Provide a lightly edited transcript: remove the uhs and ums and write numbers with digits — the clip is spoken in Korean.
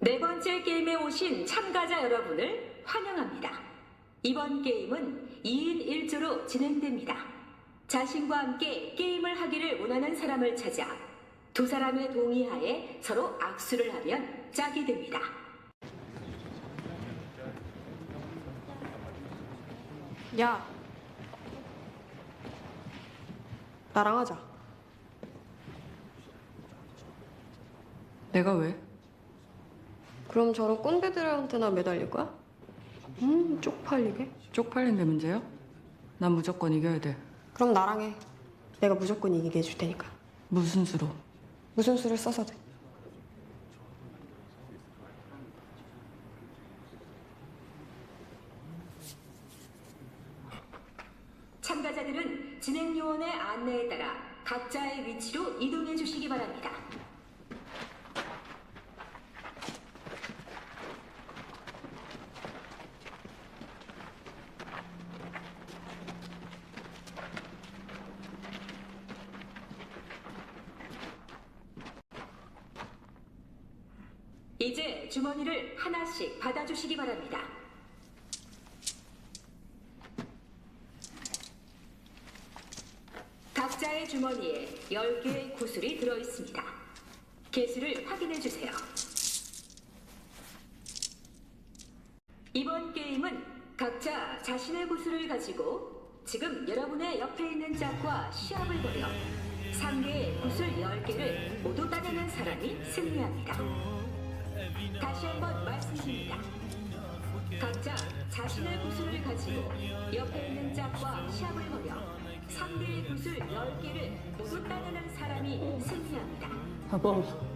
네 번째 게임에 오신 참가자 여러분을 환영합니다. 이번 게임은 2인 1조로 진행됩니다. 자신과 함께 게임을 하기를 원하는 사람을 찾아 두 사람의 동의하에 서로 악수를 하면 짝이 됩니다. 야, 나랑 하자. 내가 왜? 그럼 저런 꼰대들한테나 매달릴 거야? 쪽팔리게. 쪽팔린 게 문제야? 난 무조건 이겨야 돼. 그럼 나랑 해. 내가 무조건 이기게 해줄 테니까. 무슨 수로? 무슨 수를 써서 돼. 참가자들은 진행 요원의 안내에 따라 각자의 위치로 이동해 주시기 바랍니다. 이제 주머니를 하나씩 받아주시기 바랍니다. 각자의 주머니에 10개의 구슬이 들어있습니다. 개수를 확인해주세요. 이번 게임은 각자 자신의 구슬을 가지고 지금 여러분의 옆에 있는 짝과 시합을 벌여 상대의 구슬 10개를 모두 따내는 사람이 승리합니다. 다시 한번 말씀드립니다. 각자 자신의 구슬을 가지고 옆에 있는 짝과 시합을 벌여 상대의 구슬 10개를 모두 따내는 사람이 승리합니다. 봐봐.